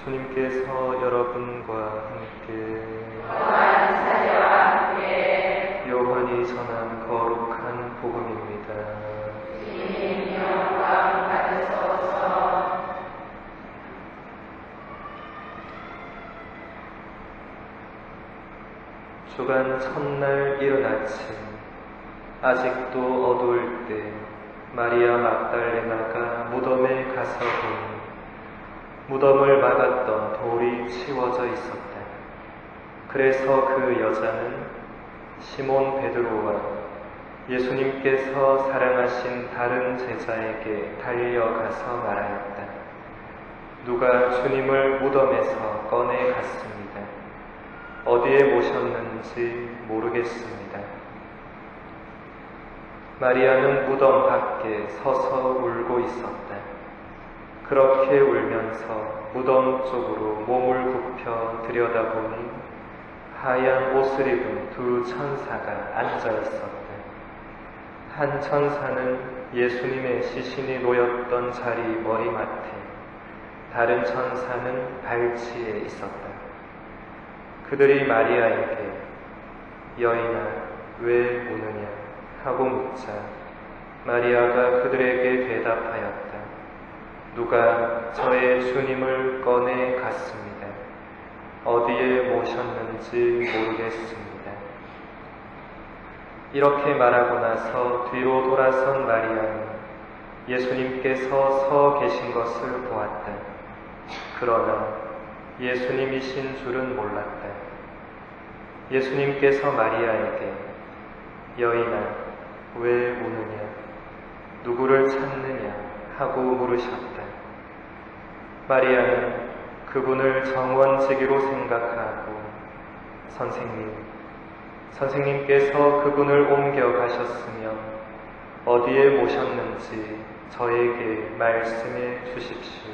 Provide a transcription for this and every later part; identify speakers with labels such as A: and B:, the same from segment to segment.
A: 주님께서 여러분과 함께 요한이 전한 거룩한 복음입니다.
B: 주님 영광 받으소서.
A: 주간 첫날 이른 아침, 아직도 어두울 때 마리아 막달레나가 무덤에 가서 보니 무덤을 막았던 돌이 치워져 있었다. 그래서 그 여자는 시몬 베드로와 예수님께서 사랑하신 다른 제자에게 달려가서 말하였다. 누가 주님을 무덤에서 꺼내 갔습니다. 어디에 모셨는지 모르겠습니다. 마리아는 무덤 밖에 서서 울고 있었다. 그렇게 울면서 무덤 쪽으로 몸을 굽혀 들여다보니 하얀 옷을 입은 두 천사가 앉아 있었다. 한 천사는 예수님의 시신이 놓였던 자리 머리맡에, 다른 천사는 발치에 있었다. 그들이 마리아에게 여인아 왜 우느냐 하고 묻자 마리아가 그들에게 대답하였다. 누가 저의 주님을 꺼내 갔습니다. 어디에 모셨는지 모르겠습니다. 이렇게 말하고 나서 뒤로 돌아선 마리아는 예수님께서 서 계신 것을 보았다. 그러나 예수님이신 줄은 몰랐다. 예수님께서 마리아에게 여인아 왜 우느냐 누구를 찾느냐 하고 물으셨다. 마리아는 그분을 정원지기로 생각하고 선생님께서 그분을 옮겨가셨으면 어디에 모셨는지 저에게 말씀해 주십시오.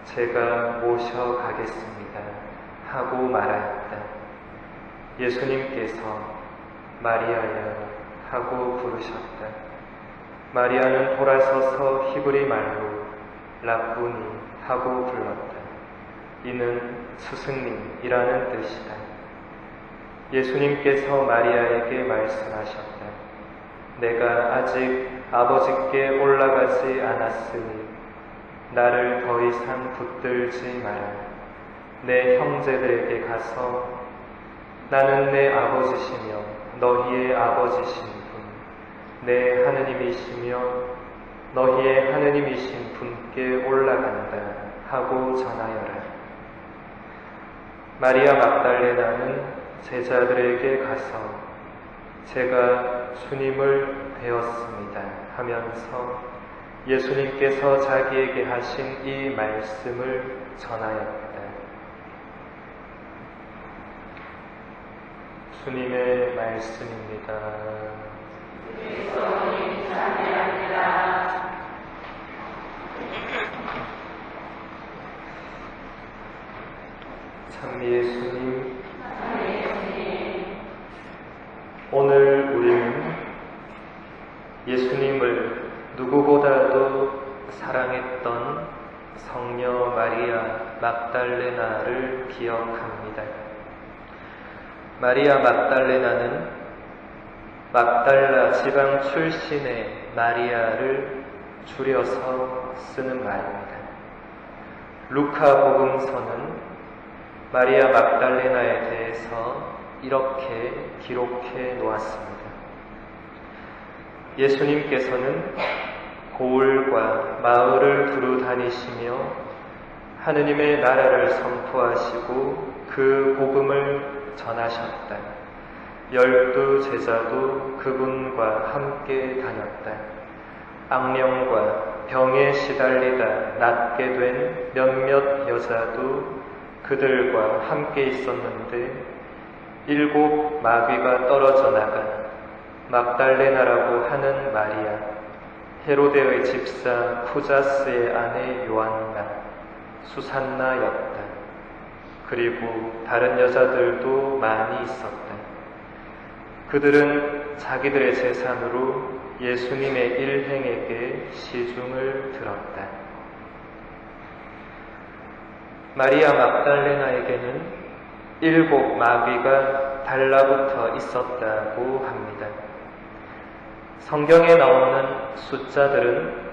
A: 제가 모셔가겠습니다 하고 말하였다. 예수님께서 마리아야 하고 부르셨다. 마리아는 돌아서서 히브리 말로 라부니 하고 불렀다. 이는 스승님이라는 뜻이다. 예수님께서 마리아에게 말씀하셨다. 내가 아직 아버지께 올라가지 않았으니 나를 더 이상 붙들지 마라. 내 형제들에게 가서 나는 내 아버지시며 너희의 아버지신 분, 내 하느님이시며 너희의 하느님이신 분께 올라간다 하고 전하여라. 마리아 막달레나는 제자들에게 가서 제가 주님을 뵈었습니다 하면서 예수님께서 자기에게 하신 이 말씀을 전하였다. 주님의 말씀입니다.
B: 그리스도님 찬양합니다.
A: 참 예수님, 오늘 우리는 예수님을 누구보다도 사랑했던 성녀 마리아 막달레나를 기억합니다. 마리아 막달레나는 막달라 지방 출신의 마리아를 줄여서 쓰는 말입니다. 루카 복음서는 마리아 막달레나에 대해서 이렇게 기록해 놓았습니다. 예수님께서는 고을과 마을을 두루 다니시며 하느님의 나라를 선포하시고 그 복음을 전하셨다. 12 제자도 그분과 함께 다녔다. 악령과 병에 시달리다 낫게 된 몇몇 여자도 그들과 함께 있었는데 7 마귀가 떨어져 나간 막달레나라고 하는 마리아, 헤로데의 집사 푸자스의 아내 요한나, 수산나였다. 그리고 다른 여자들도 많이 있었다. 그들은 자기들의 재산으로 예수님의 일행에게 시중을 들었다. 마리아 막달레나에게는 7 마귀가 달라붙어 있었다고 합니다. 성경에 나오는 숫자들은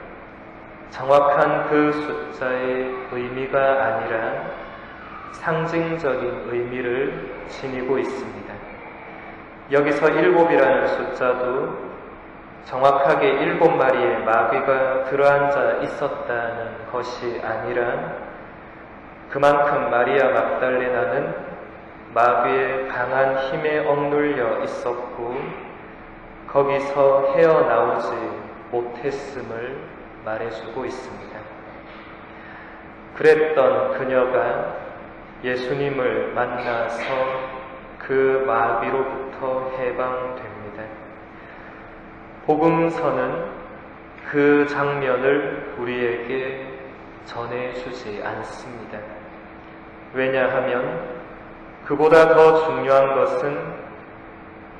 A: 정확한 그 숫자의 의미가 아니라 상징적인 의미를 지니고 있습니다. 여기서 7이라는 숫자도 정확하게 7마리의 마귀가 들어앉아 있었다는 것이 아니라 그만큼 마리아 막달레나는 마귀의 강한 힘에 억눌려 있었고 거기서 헤어나오지 못했음을 말해주고 있습니다. 그랬던 그녀가 예수님을 만나서 그 마귀로부터 해방됩니다. 복음서는 그 장면을 우리에게 전해주지 않습니다. 왜냐하면 그보다 더 중요한 것은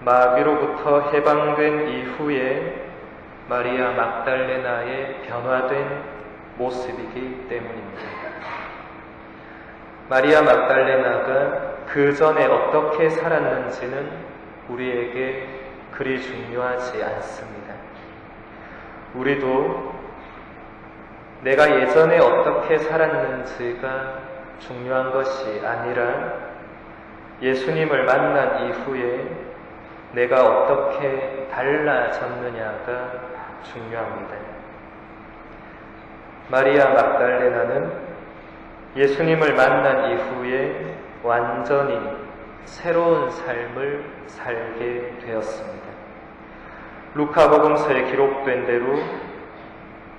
A: 마귀로부터 해방된 이후에 마리아 막달레나의 변화된 모습이기 때문입니다. 마리아 막달레나가 그 전에 어떻게 살았는지는 우리에게 그리 중요하지 않습니다. 우리도 내가 예전에 어떻게 살았는지가 중요한 것이 아니라 예수님을 만난 이후에 내가 어떻게 달라졌느냐가 중요합니다. 마리아 막달레나는 예수님을 만난 이후에 완전히 새로운 삶을 살게 되었습니다. 루카복음서에 기록된 대로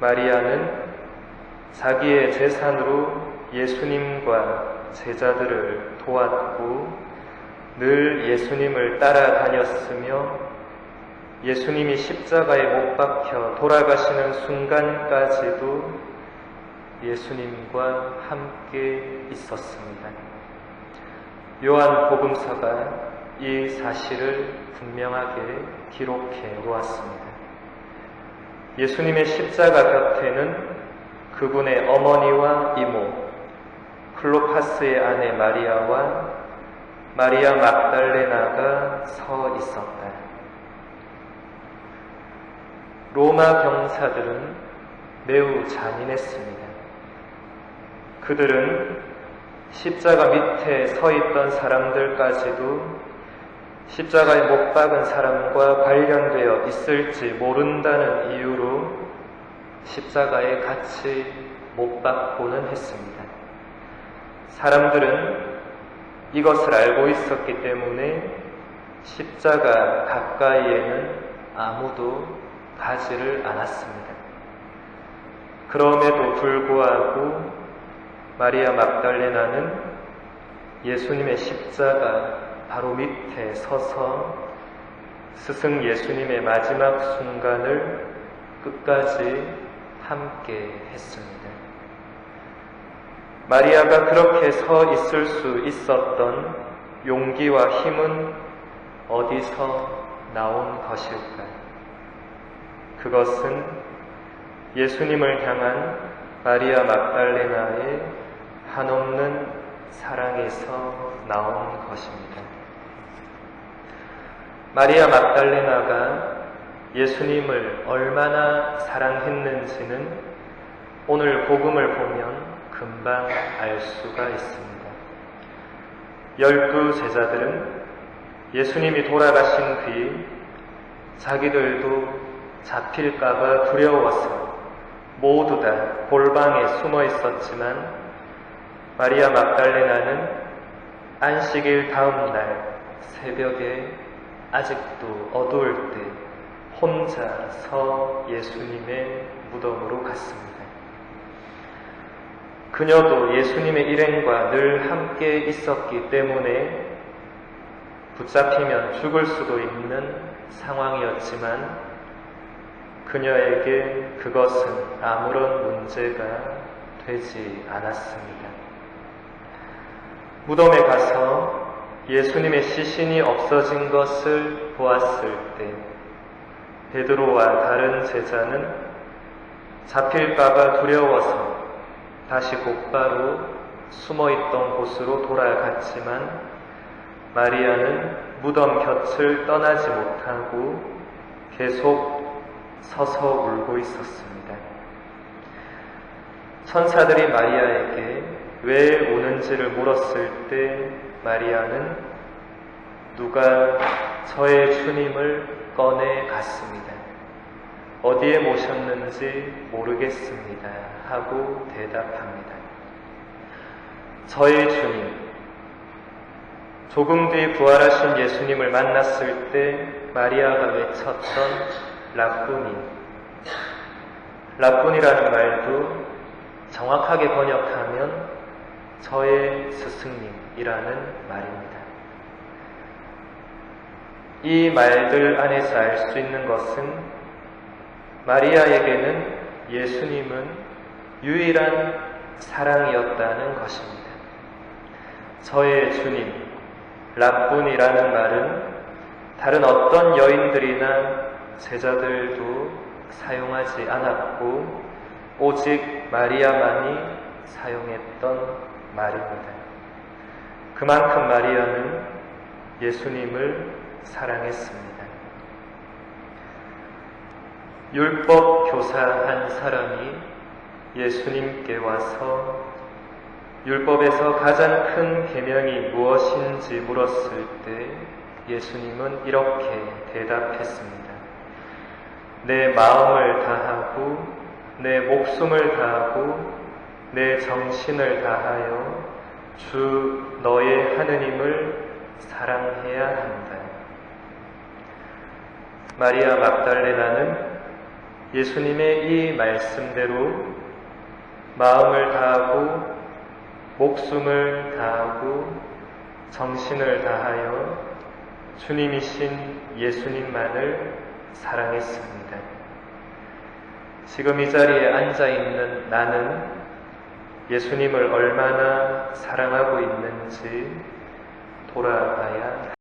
A: 마리아는 자기의 재산으로 예수님과 제자들을 도왔고 늘 예수님을 따라다녔으며 예수님이 십자가에 못 박혀 돌아가시는 순간까지도 예수님과 함께 있었습니다. 요한복음서가 이 사실을 분명하게 기록해 놓았습니다. 예수님의 십자가 곁에는 그분의 어머니와 이모, 클로파스의 아내 마리아와 마리아 막달레나가 서 있었다. 로마 병사들은 매우 잔인했습니다. 그들은 십자가 밑에 서 있던 사람들까지도 십자가에 못 박은 사람과 관련되어 있을지 모른다는 이유로 십자가에 같이 못 박고는 했습니다. 사람들은 이것을 알고 있었기 때문에 십자가 가까이에는 아무도 가지를 않았습니다. 그럼에도 불구하고 마리아 막달레나는 예수님의 십자가 바로 밑에 서서 스승 예수님의 마지막 순간을 끝까지 함께 했습니다. 마리아가 그렇게 서 있을 수 있었던 용기와 힘은 어디서 나온 것일까? 그것은 예수님을 향한 마리아 막달레나의 한없는 사랑에서 나온 것입니다. 마리아 막달레나가 예수님을 얼마나 사랑했는지는 오늘 복음을 보면 금방 알 수가 있습니다. 12 제자들은 예수님이 돌아가신 뒤 자기들도 잡힐까봐 두려워서 모두 다 골방에 숨어 있었지만 마리아 막달레나는 안식일 다음 날 새벽에 아직도 어두울 때 혼자서 예수님의 무덤으로 갔습니다. 그녀도 예수님의 일행과 늘 함께 있었기 때문에 붙잡히면 죽을 수도 있는 상황이었지만 그녀에게 그것은 아무런 문제가 되지 않았습니다. 무덤에 가서 예수님의 시신이 없어진 것을 보았을 때 베드로와 다른 제자는 잡힐까봐 두려워서 다시 곧바로 숨어있던 곳으로 돌아갔지만 마리아는 무덤 곁을 떠나지 못하고 계속 서서 울고 있었습니다. 천사들이 마리아에게 왜 우는지를 물었을 때 마리아는 누가 저의 주님을 꺼내 갔습니다. 어디에 모셨는지 모르겠습니다. 하고 대답합니다. 저의 주님, 조금 뒤 부활하신 예수님을 만났을 때 마리아가 외쳤던 라쁘니. 라쁘니라는 말도 정확하게 번역하면 저의 스승님이라는 말입니다. 이 말들 안에서 알 수 있는 것은 마리아에게는 예수님은 유일한 사랑이었다는 것입니다. 저의 주님, 라뿐이라는 말은 다른 어떤 여인들이나 제자들도 사용하지 않았고 오직 마리아만이 사용했던 말입니다. 그만큼 마리아는 예수님을 사랑했습니다. 율법 교사 한 사람이 예수님께 와서 율법에서 가장 큰 계명이 무엇인지 물었을 때 예수님은 이렇게 대답했습니다. 내 마음을 다하고 내 목숨을 다하고 내 정신을 다하여 주 너의 하느님을 사랑해야 한다. 마리아 막달레나는 예수님의 이 말씀대로 마음을 다하고 목숨을 다하고 정신을 다하여 주님이신 예수님만을 사랑했습니다. 지금 이 자리에 앉아 있는 나는 예수님을 얼마나 사랑하고 있는지 돌아봐야